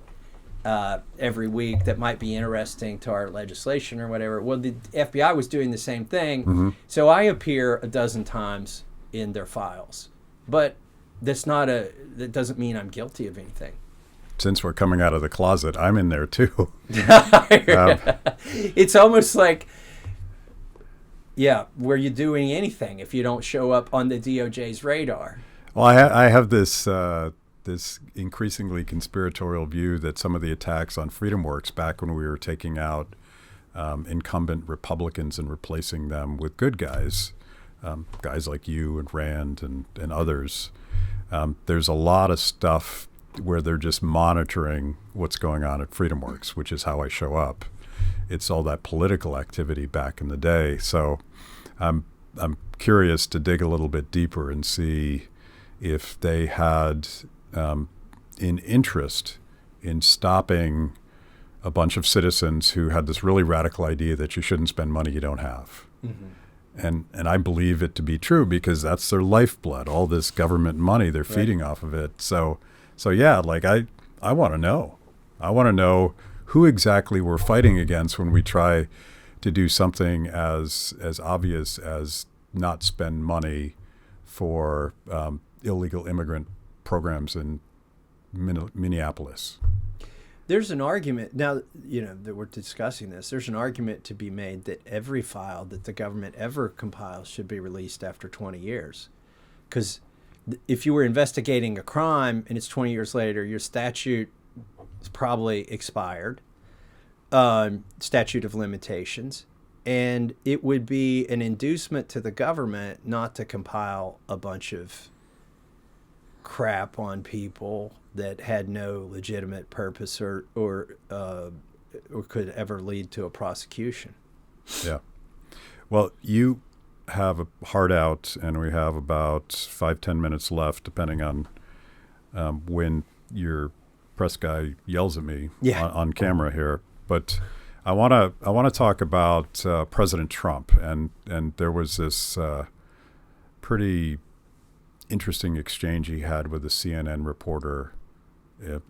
every week that might be interesting to our legislation or whatever. Well, the FBI was doing the same thing. So I appear a dozen times in their files. But that doesn't mean I'm guilty of anything. Since we're coming out of the closet, I'm in there too. It's almost like, were you doing anything if you don't show up on the DOJ's radar? Well, I have this increasingly conspiratorial view that some of the attacks on FreedomWorks back when we were taking out incumbent Republicans and replacing them with good guys, guys like you and Rand and others, there's a lot of stuff where they're just monitoring what's going on at FreedomWorks, which is how I show up. It's all that political activity back in the day. So I'm curious to dig a little bit deeper and see if they had an interest in stopping a bunch of citizens who had this really radical idea that you shouldn't spend money you don't have. And I believe it to be true because that's their lifeblood, all this government money they're feeding off of it. So yeah, like I want to know. I want to know who exactly we're fighting against when we try to do something as obvious as not spend money for illegal immigrant programs in Minneapolis. There's an argument now, that we're discussing this. There's an argument to be made that every file that the government ever compiles should be released after 20 years. Because if you were investigating a crime and it's 20 years later, your statute is probably expired, statute of limitations, and it would be an inducement to the government not to compile a bunch of crap on people that had no legitimate purpose or could ever lead to a prosecution. Yeah. Well, you have a hard out, and we have about 5-10 minutes left, depending on when your press guy yells at me on camera here. But I want to talk about President Trump, and there was this pretty interesting exchange he had with a CNN reporter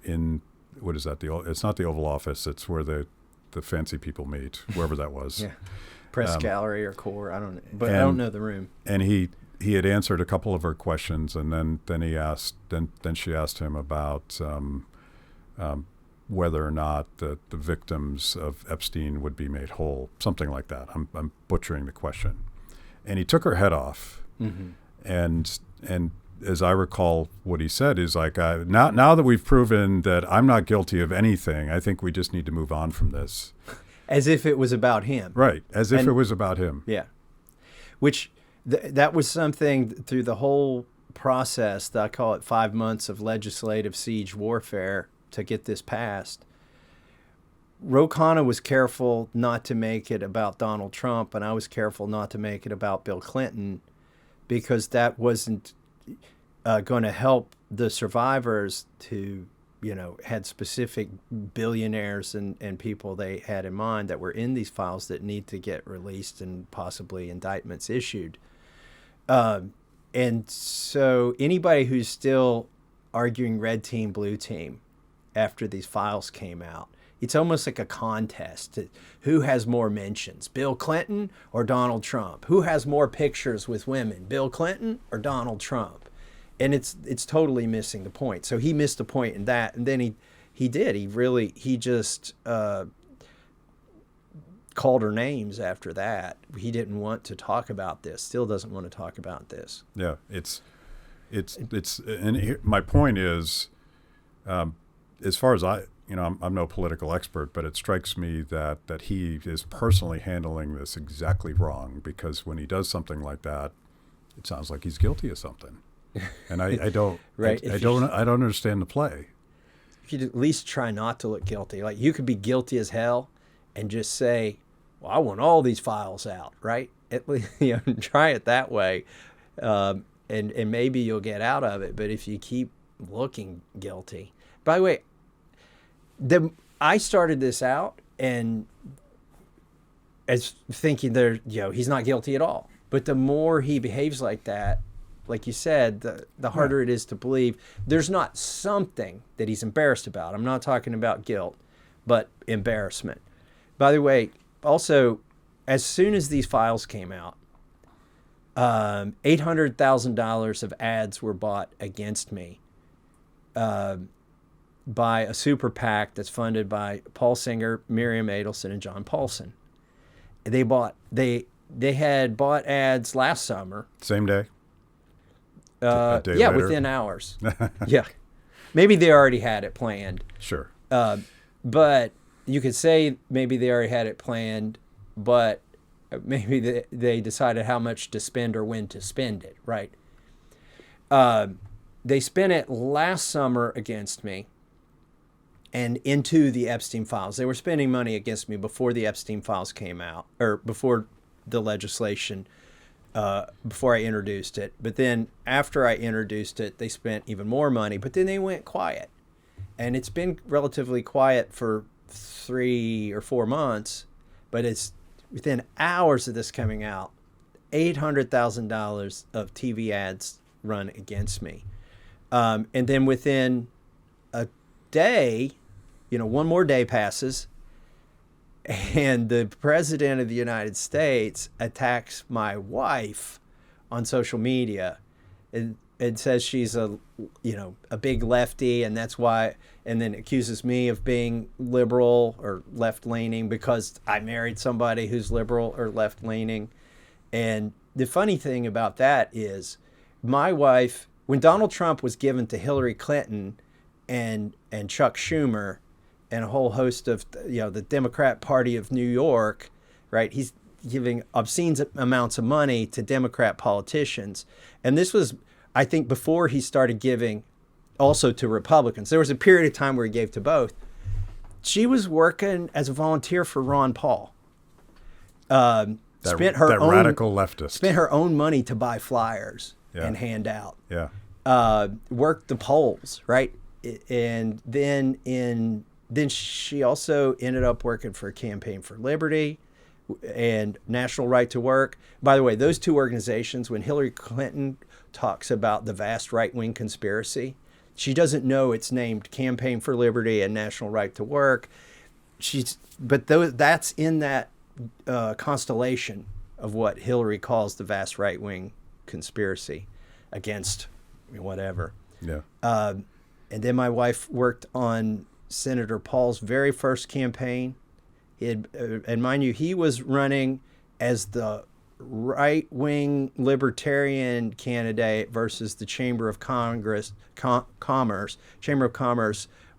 in, what is that? It's not the Oval Office. It's where the fancy people meet, wherever that was. Yeah. Press gallery or core, I don't know, but I don't know the room. And he had answered a couple of her questions, and then she asked him about whether or not the victims of Epstein would be made whole, something like that. I'm butchering the question, and he took her head off, and as I recall, what he said is like, now that we've proven that I'm not guilty of anything, I think we just need to move on from this. As if it was about him. Right, as if it was about him. Yeah. Which, that was something through the whole process, I call it 5 months of legislative siege warfare to get this passed. Ro Khanna was careful not to make it about Donald Trump, and I was careful not to make it about Bill Clinton, because that wasn't going to help the survivors to, had specific billionaires and people they had in mind that were in these files that need to get released and possibly indictments issued. And so anybody who's still arguing red team, blue team after these files came out, it's almost like a contest. Who has more mentions, Bill Clinton or Donald Trump? Who has more pictures with women, Bill Clinton or Donald Trump? And it's totally missing the point. So he missed the point in that, and then he just called her names after that. He didn't want to talk about this. Still doesn't want to talk about this. Yeah, it's and my point is, as far as I'm no political expert, but it strikes me that he is personally handling this exactly wrong, because when he does something like that, it sounds like he's guilty of something. And I don't right. I don't understand the play. You could at least try not to look guilty. Like, you could be guilty as hell and just say, well, I want all these files out, right? At least, try it that way. And maybe you'll get out of it. But if you keep looking guilty. By the way, I started this out and as thinking he's not guilty at all. But the more he behaves like that, like you said, the harder it is to believe there's not something that he's embarrassed about. I'm not talking about guilt, but embarrassment. By the way, also, as soon as these files came out, $800,000 of ads were bought against me by a super PAC that's funded by Paul Singer, Miriam Adelson, and John Paulson. They had bought ads last summer. Same day? A day yeah, later? within hours. Yeah. Maybe they already had it planned. Sure. But you could say maybe they already had it planned, but maybe they decided how much to spend or when to spend it, right? They spent it last summer against me and into the Epstein files. They were spending money against me before the Epstein files came out, or before the legislation, before I introduced it. But then after I introduced it, they spent even more money, but then they went quiet. And it's been relatively quiet for 3 or 4 months, but it's within hours of this coming out, $800,000 of TV ads run against me. And then within a day, one more day passes, and the president of the United States attacks my wife on social media and says she's a big lefty, and that's why, and then accuses me of being liberal or left-leaning because I married somebody who's liberal or left-leaning. And the funny thing about that is my wife, when Donald Trump was given to Hillary Clinton and Chuck Schumer and a whole host of, the Democrat Party of New York, right? He's giving obscene amounts of money to Democrat politicians. And this was, I think, before he started giving also to Republicans. There was a period of time where he gave to both. She was working as a volunteer for Ron Paul. Spent her own radical leftist. Spent her own money to buy flyers and hand out. Yeah. Worked the polls, right? And then she also ended up working for Campaign for Liberty and National Right to Work. By the way, those two organizations, when Hillary Clinton talks about the vast right-wing conspiracy, she doesn't know it's named Campaign for Liberty and National Right to Work. That's in that constellation of what Hillary calls the vast right-wing conspiracy against whatever. Yeah. And then my wife worked on Senator Paul's very first campaign. And mind you, he was running as the right-wing libertarian candidate versus the Chamber of Commerce,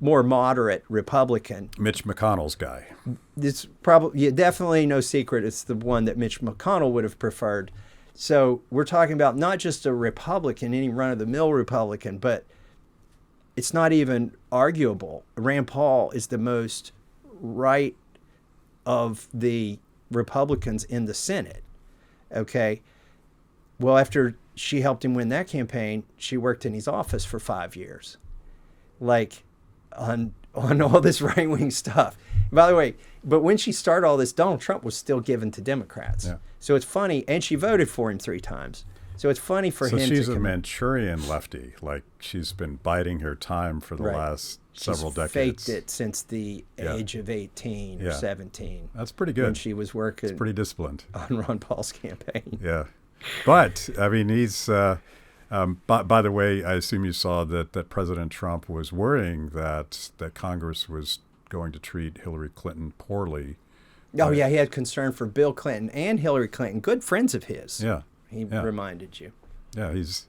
more moderate Republican. Mitch McConnell's guy. It's probably definitely no secret it's the one that Mitch McConnell would have preferred. So we're talking about not just a Republican, any run-of-the-mill Republican, but it's not even arguable. Rand Paul is the most right of the Republicans in the Senate. Okay. Well, after she helped him win that campaign, she worked in his office for 5 years, like on all this right-wing stuff. By the way, but when she started all this, Donald Trump was still given to Democrats. Yeah. So it's funny, and she voted for him 3 times. So it's funny for him to... So she's a Manchurian lefty, like she's been biding her time for the last several decades. Faked it since the age of 18 or 17. That's pretty good. When she was working... It's pretty disciplined. ...on Ron Paul's campaign. Yeah. But, I mean, he's... by the way, I assume you saw that President Trump was worrying that Congress was going to treat Hillary Clinton poorly. Oh, yeah, he had concern for Bill Clinton and Hillary Clinton, good friends of his. Yeah. He reminded you. Yeah, he's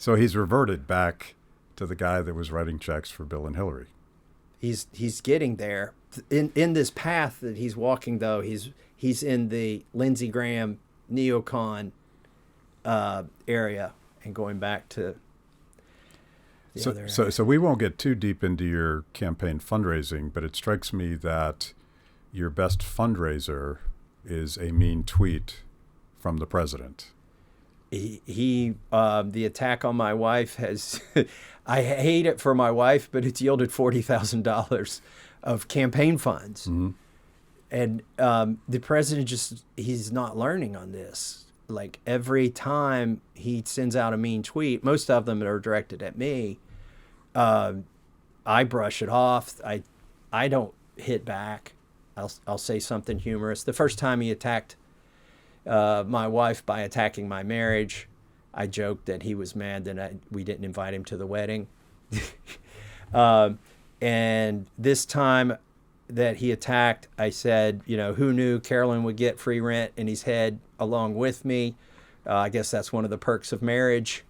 reverted back to the guy that was writing checks for Bill and Hillary. He's getting there. In this path that he's walking, though, he's in the Lindsey Graham neocon area and going back to the other area. So we won't get too deep into your campaign fundraising, but it strikes me that your best fundraiser is a mean tweet from the president. The attack on my wife has, I hate it for my wife, but it's yielded $40,000 of campaign funds. Mm-hmm. And the president he's not learning on this. Like every time he sends out a mean tweet, most of them are directed at me, I brush it off. I don't hit back. I'll say something humorous. The first time he attacked my wife by attacking my marriage, I joked that he was mad that we didn't invite him to the wedding. And this time that he attacked, I said, who knew Carolyn would get free rent in his head along with me? I guess that's one of the perks of marriage,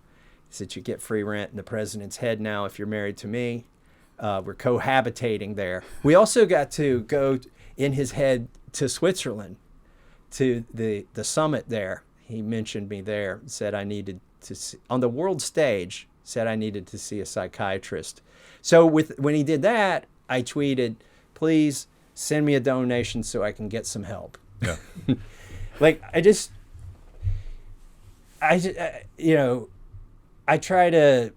is that you get free rent in the president's head now if you're married to me. We're cohabitating there. We also got to go in his head to Switzerland, to the summit there. He mentioned me there, said I needed to see, on the world stage, said I needed to see a psychiatrist. So when he did that, I tweeted, please send me a donation so I can get some help. Yeah. I try to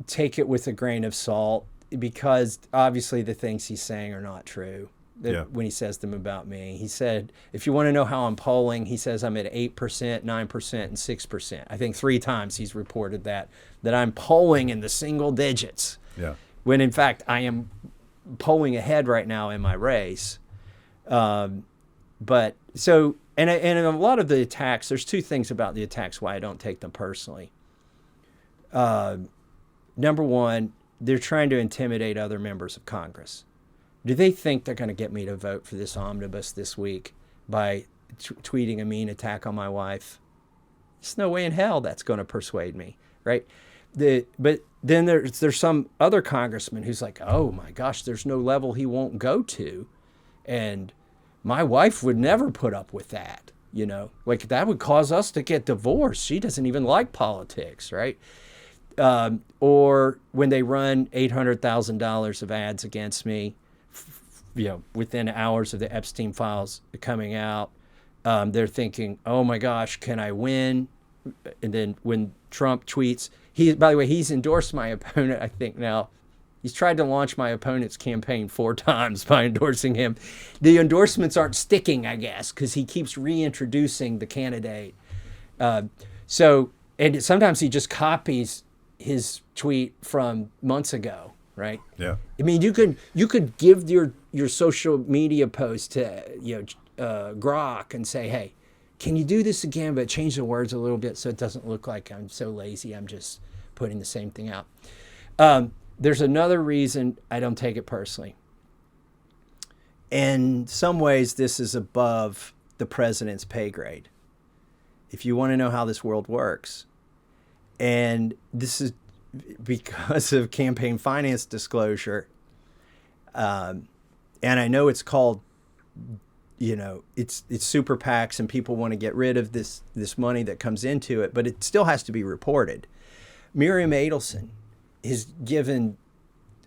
take it with a grain of salt because obviously the things he's saying are not true. When he says them about me, he said, if you want to know how I'm polling, he says I'm at 8%, 9%, and 6%. I think 3 times he's reported that I'm polling in the single digits. Yeah. When in fact I am polling ahead right now in my race. But so, and a lot of the attacks, there's two things about the attacks why I don't take them personally. Number one, they're trying to intimidate other members of Congress. Do they think they're going to get me to vote for this omnibus this week by tweeting a mean attack on my wife? There's no way in hell that's going to persuade me, right? But then there's some other congressman who's like, oh my gosh, there's no level he won't go to. And my wife would never put up with that, like that would cause us to get divorced. She doesn't even like politics, right? Or when they run $800,000 of ads against me, within hours of the Epstein files coming out, they're thinking, oh my gosh, can I win? And then when Trump tweets, by the way, he's endorsed my opponent, I think now. He's tried to launch my opponent's campaign 4 times by endorsing him. The endorsements aren't sticking, I guess, because he keeps reintroducing the candidate. And sometimes he just copies his tweet from months ago, right? Yeah. I mean, you could give your social media post to Grok and say, hey, can you do this again, but change the words a little bit so it doesn't look like I'm so lazy, I'm just putting the same thing out. There's another reason I don't take it personally. In some ways, this is above the president's pay grade. If you want to know how this world works, and this is because of campaign finance disclosure, and I know it's called, it's super PACs and people want to get rid of this money that comes into it, but it still has to be reported. Miriam Adelson has given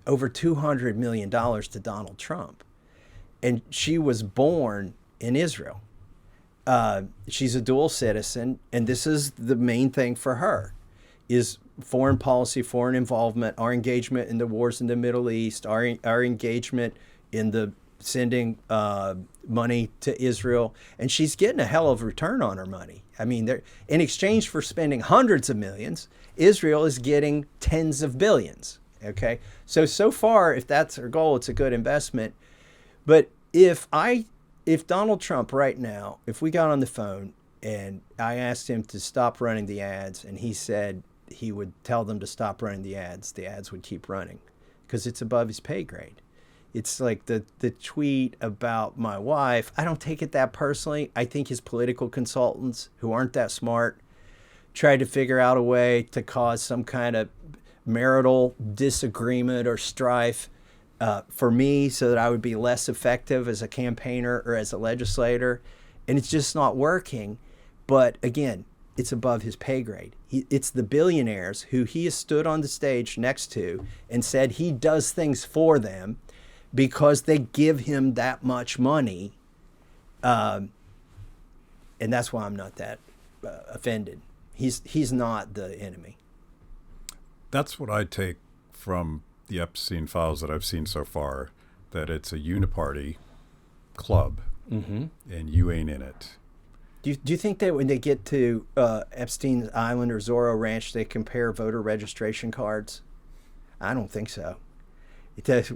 over $200 million to Donald Trump, and she was born in Israel. She's a dual citizen, and this is the main thing for her, is foreign policy, foreign involvement, our engagement in the wars in the Middle East, our engagement in the sending money to Israel, and she's getting a hell of a return on her money. I mean, in exchange for spending hundreds of millions, Israel is getting tens of billions. Okay, so far, if that's her goal, it's a good investment. But if Donald Trump right now, if we got on the phone and I asked him to stop running the ads, and he said he would tell them to stop running the ads would keep running because it's above his pay grade. It's like the tweet about my wife. I don't take it that personally. I think his political consultants, who aren't that smart, tried to figure out a way to cause some kind of marital disagreement or strife for me so that I would be less effective as a campaigner or as a legislator. And it's just not working. But again, it's above his pay grade. It's the billionaires who he has stood on the stage next to and said he does things for them because they give him that much money. And that's why I'm not that offended. He's not the enemy. That's what I take from the Epstein files that I've seen so far, that it's a uniparty club, and you ain't in it. Do you think that when they get to Epstein's Island or Zorro Ranch, they compare voter registration cards? I don't think so. It does.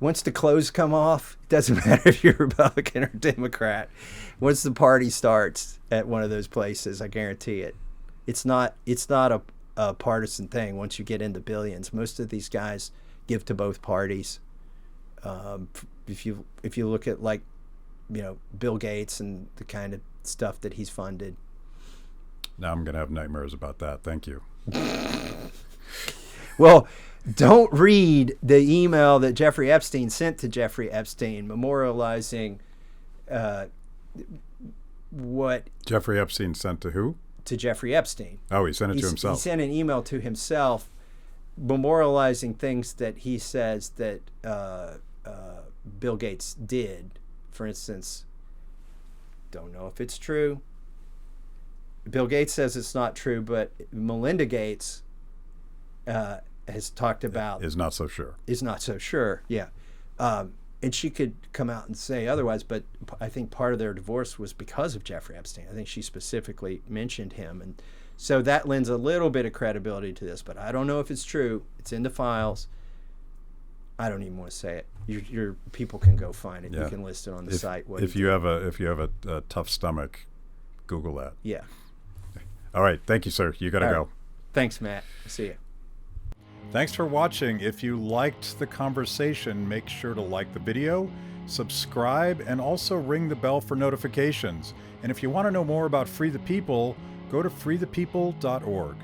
Once the clothes come off, it doesn't matter if you're Republican or Democrat. Once the party starts at one of those places, I guarantee it. It's not a partisan thing. Once you get into billions, most of these guys give to both parties. If you look at Bill Gates and the kind of stuff that he's funded. Now I'm going to have nightmares about that. Thank you. Well, don't read the email that Jeffrey Epstein sent to Jeffrey Epstein memorializing what Jeffrey Epstein sent to who? To Jeffrey Epstein. Oh, he sent it to himself. He sent an email to himself memorializing things that he says that Bill Gates did. For instance, don't know if it's true. Bill Gates says it's not true, but Melinda Gates has talked about... Is not so sure. Is not so sure, yeah. And she could come out and say otherwise, but I think part of their divorce was because of Jeffrey Epstein. I think she specifically mentioned him. And so that lends a little bit of credibility to this, but I don't know if it's true. It's in the files. I don't even want to say it. Your people can go find it. Yeah. You can list it on the site. If you have a tough stomach, Google that. Yeah. All right. Thank you, sir. You got to go. Right. Thanks, Matt. See you. Thanks for watching. If you liked the conversation, make sure to like the video, subscribe, and also ring the bell for notifications. And if you want to know more about Free the People, go to freethepeople.org.